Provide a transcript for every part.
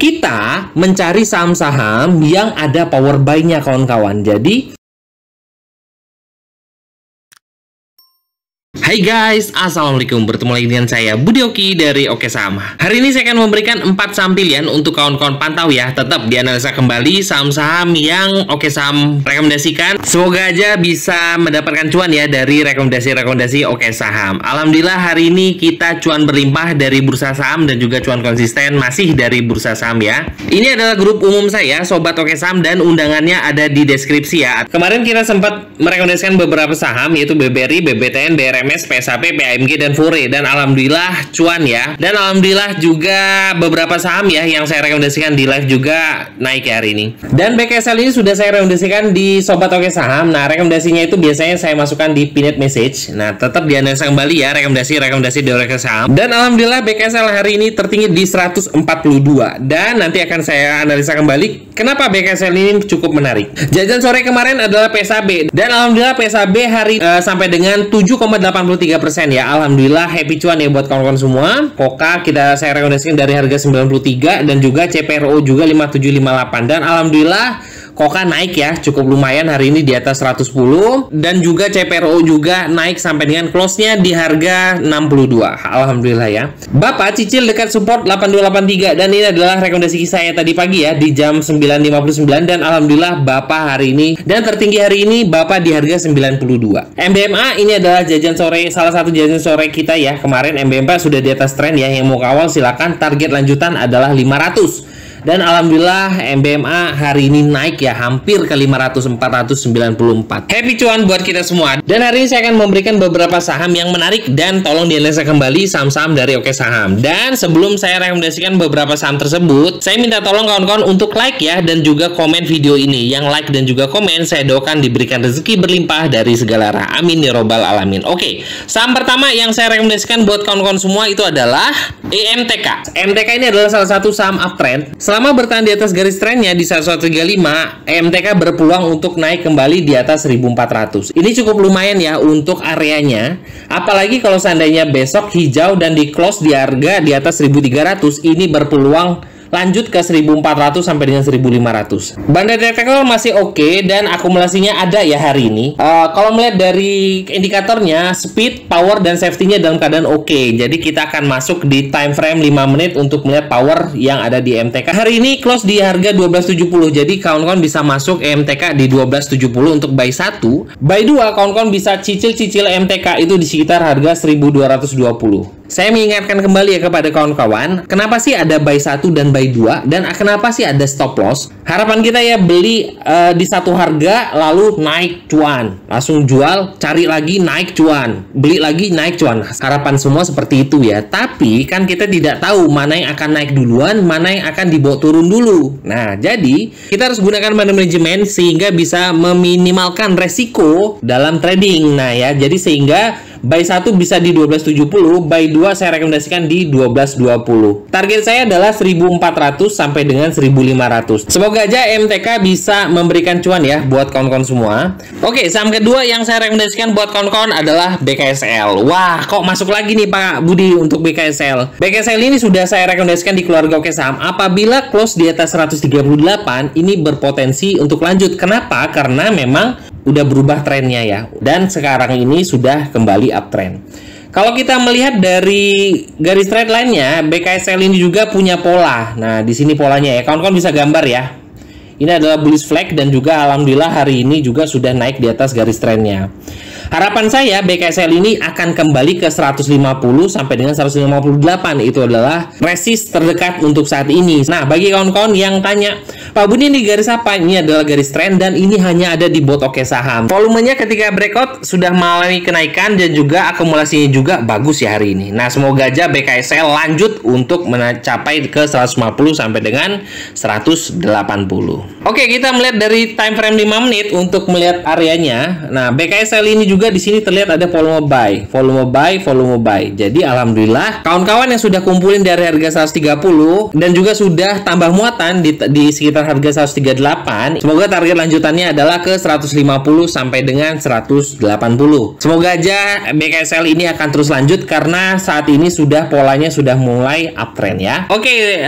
Kita mencari saham-saham yang ada power buy-nya kawan-kawan. Jadi hai guys, assalamualaikum. Bertemu lagi dengan saya Budi Oki dari Oke Saham. Hari ini saya akan memberikan 4 saham pilihan untuk kawan-kawan pantau ya. Tetap dianalisa kembali saham-saham yang Oke Saham rekomendasikan. Semoga aja bisa mendapatkan cuan ya dari rekomendasi-rekomendasi Oke Saham. Alhamdulillah hari ini kita cuan berlimpah dari bursa saham dan juga cuan konsisten masih dari bursa saham ya. Ini adalah grup umum saya Sobat Oke Saham dan undangannya ada di deskripsi ya. Kemarin kita sempat merekomendasikan beberapa saham yaitu BBRI, BBTN, BRMS, PSAP, PAMG, dan Fore, dan alhamdulillah cuan ya. Dan alhamdulillah juga beberapa saham ya yang saya rekomendasikan di live juga naik ya hari ini. Dan BKSL ini sudah saya rekomendasikan di Sobat Oke Saham. Nah, rekomendasinya itu biasanya saya masukkan di pinned message. Nah, tetap dianalisa kembali ya rekomendasi di Oke Saham. Dan alhamdulillah BKSL hari ini tertinggi di 142. Dan nanti akan saya analisa kembali kenapa BKSL ini cukup menarik. Jajan sore kemarin adalah PSAB. Dan alhamdulillah PSAB hari sampai dengan 7,83% ya. Alhamdulillah happy cuan ya buat kawan-kawan semua. Koka saya rekomendasikan dari harga 93 dan juga CPRO juga 5758 dan alhamdulillah Koka naik ya, cukup lumayan hari ini di atas 110 dan juga CPRO juga naik sampai dengan close-nya di harga 62. Alhamdulillah ya. Bapak cicil dekat support 8283 dan ini adalah rekomendasi saya tadi pagi ya di jam 9.59 dan alhamdulillah Bapak hari ini dan tertinggi hari ini Bapak di harga 92. MBMA ini adalah jajan sore, salah satu jajan sore kita ya. Kemarin MBMA sudah di atas tren ya, yang mau kawal silakan, target lanjutan adalah 500. Dan alhamdulillah MBMA hari ini naik ya hampir ke 500, 494. Happy cuan buat kita semua. Dan hari ini saya akan memberikan beberapa saham yang menarik dan tolong dianalisa kembali saham-saham dari Oke Saham. Dan sebelum saya rekomendasikan beberapa saham tersebut, saya minta tolong kawan-kawan untuk like ya dan juga komen video ini. Yang like dan juga komen saya doakan diberikan rezeki berlimpah dari segala arah. Amin ya robbal alamin. Oke, saham pertama yang saya rekomendasikan buat kawan-kawan semua itu adalah EMTK. EMTK ini adalah salah satu saham uptrend. Selama bertahan di atas garis trennya di 1135, EMTK berpeluang untuk naik kembali di atas 1400. Ini cukup lumayan ya untuk areanya. Apalagi kalau seandainya besok hijau dan di close di harga di atas 1300, ini berpeluang lanjut ke 1400 sampai dengan 1500. Bandai teknikal masih oke dan akumulasinya ada ya hari ini. Kalau melihat dari indikatornya, speed, power, dan safety-nya dalam keadaan oke. Jadi kita akan masuk di time frame 5 menit untuk melihat power yang ada di MTK. Hari ini close di harga 1270. Jadi kawan-kawan bisa masuk MTK di 1270 untuk buy 1. Buy 2 kawan-kawan bisa cicil-cicil MTK itu di sekitar harga 1220. Saya mengingatkan kembali ya kepada kawan-kawan, kenapa sih ada buy 1 dan buy 2 dan kenapa sih ada stop loss? Harapan kita ya beli di satu harga lalu naik cuan, langsung jual, cari lagi naik cuan, beli lagi naik cuan. Harapan semua seperti itu ya. Tapi kan kita tidak tahu mana yang akan naik duluan, mana yang akan dibawa turun dulu. Nah, jadi kita harus gunakan manajemen sehingga bisa meminimalkan resiko dalam trading. Nah ya, jadi sehingga buy 1 bisa di 1270, buy 2 saya rekomendasikan di 1220. Target saya adalah 1400 sampai dengan 1500. Semoga aja MTK bisa memberikan cuan ya buat kawan-kawan semua. Oke, saham kedua yang saya rekomendasikan buat kawan-kawan adalah BKSL. Wah, kok masuk lagi nih Pak Budi untuk BKSL. BKSL ini sudah saya rekomendasikan di keluarga Oke Saham. Apabila close di atas 138, ini berpotensi untuk lanjut. Kenapa? Karena memang udah berubah trennya ya, dan sekarang ini sudah kembali uptrend. Kalau kita melihat dari garis trend lainnya, BKSL ini juga punya pola. Nah, di sini polanya ya, kawan-kawan bisa gambar ya. Ini adalah bullish flag dan juga alhamdulillah hari ini juga sudah naik di atas garis trennya. Harapan saya BKSL ini akan kembali ke 150 sampai dengan 158. Itu adalah resist terdekat untuk saat ini. Nah, bagi kawan-kawan yang tanya, Pak Budi ini garis apa? Ini adalah garis tren dan ini hanya ada di bot Oke Saham. Volumenya ketika breakout sudah mengalami kenaikan dan juga akumulasinya juga bagus ya hari ini. Nah, semoga aja BKSL lanjut untuk mencapai ke 150 sampai dengan 180. Oke, kita melihat dari time frame 5 menit untuk melihat areanya. Nah, BKSL ini juga di sini terlihat ada volume buy, volume buy, volume buy. Jadi alhamdulillah kawan-kawan yang sudah kumpulin dari harga 130 dan juga sudah tambah muatan di sekitar harga 138. Semoga target lanjutannya adalah ke 150 sampai dengan 180. Semoga aja BKSL ini akan terus lanjut karena saat ini sudah polanya sudah mulai mulai uptrend ya. Oke,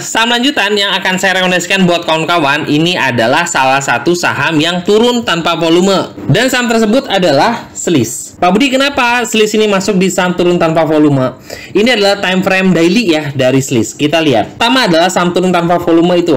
saham lanjutan yang akan saya rekomendasikan buat kawan-kawan ini adalah salah satu saham yang turun tanpa volume. Dan saham tersebut adalah Sliss. Pak Budi, kenapa Sliss ini masuk di saham turun tanpa volume? Ini adalah time frame daily ya dari Sliss. Kita lihat. Pertama adalah saham turun tanpa volume itu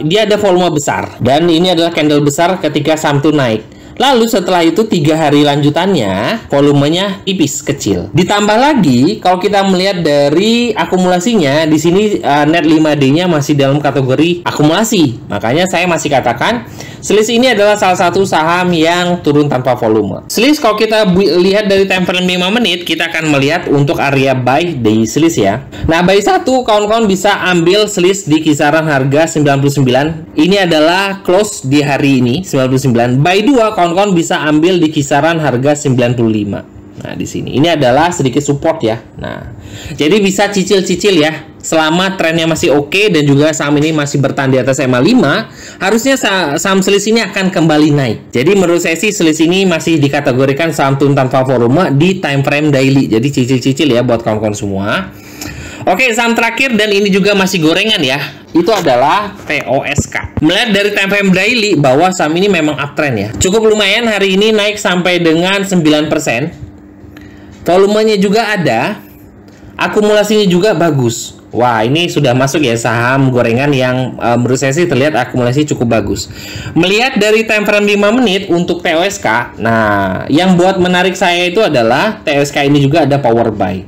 dia ada volume besar. Dan ini adalah candle besar ketika saham itu naik. Lalu setelah itu 3 hari lanjutannya volumenya tipis kecil. Ditambah lagi kalau kita melihat dari akumulasinya di sini net 5D-nya masih dalam kategori akumulasi. Makanya saya masih katakan Sliss ini adalah salah satu saham yang turun tanpa volume. Sliss kalau kita lihat dari time frame 5 menit, kita akan melihat untuk area buy di Sliss ya. Nah, buy 1 kawan-kawan bisa ambil Sliss di kisaran harga 99. Ini adalah close di hari ini 99. Buy 2 kawan-kawan bisa ambil di kisaran harga 95. Nah, di sini ini adalah sedikit support ya. Nah, jadi bisa cicil-cicil ya. Selama trennya masih oke dan juga saham ini masih bertahan di atas MA5, harusnya saham Sliss ini akan kembali naik. Jadi menurut saya sih Sliss ini masih dikategorikan saham turun tanpa volume di time frame daily. Jadi cicil-cicil ya buat kawan-kawan semua. Oke, saham terakhir dan ini juga masih gorengan ya. Itu adalah TOSK. Melihat dari time frame daily bahwa saham ini memang uptrend ya. Cukup lumayan hari ini naik sampai dengan 9%. Volumenya juga ada. Akumulasinya juga bagus. Wah, ini sudah masuk ya saham gorengan yang menurut saya sih terlihat akumulasi cukup bagus. Melihat dari time frame 5 menit untuk TOSK, nah, yang buat menarik saya itu adalah TOSK ini juga ada power buy.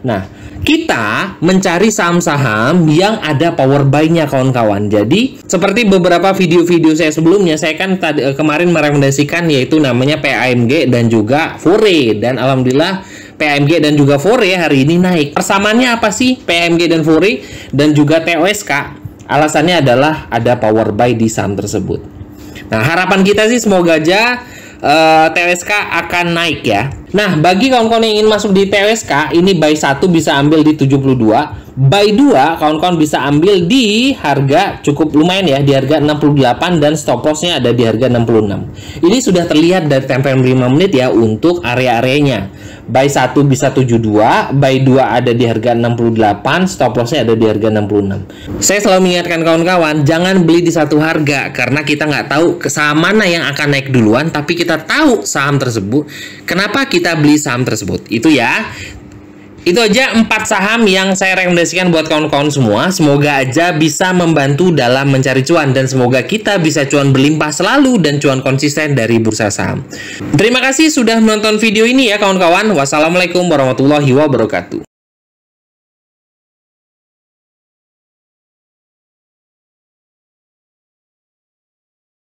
Nah, kita mencari saham-saham yang ada power buy-nya kawan-kawan. Jadi, seperti beberapa video-video saya sebelumnya, saya kan kemarin merekomendasikan yaitu namanya PAMG dan juga Fore. Dan alhamdulillah PAMG dan juga Fore hari ini naik. Persamaannya apa sih PAMG dan Fore dan juga TOSK? Alasannya adalah ada power buy di saham tersebut. Nah, harapan kita sih semoga aja TOSK akan naik ya. Nah, bagi kawan-kawan yang ingin masuk di TOSK, ini buy 1 bisa ambil di 72. Buy 2 kawan-kawan bisa ambil di harga cukup lumayan ya, di harga 68 dan stop loss-nya ada di harga 66. Ini sudah terlihat dari time frame 5 menit ya untuk area-areanya. Buy 1 bisa 72, buy 2 ada di harga 68, stop loss-nya ada di harga 66. Saya selalu mengingatkan kawan-kawan, jangan beli di satu harga karena kita nggak tahu ke saham mana yang akan naik duluan, tapi kita tahu saham tersebut. Kenapa kita beli saham tersebut? Itu ya. Itu aja 4 saham yang saya rekomendasikan buat kawan-kawan semua. Semoga aja bisa membantu dalam mencari cuan dan semoga kita bisa cuan berlimpah selalu dan cuan konsisten dari bursa saham. Terima kasih sudah menonton video ini ya kawan-kawan. Wassalamualaikum warahmatullahi wabarakatuh.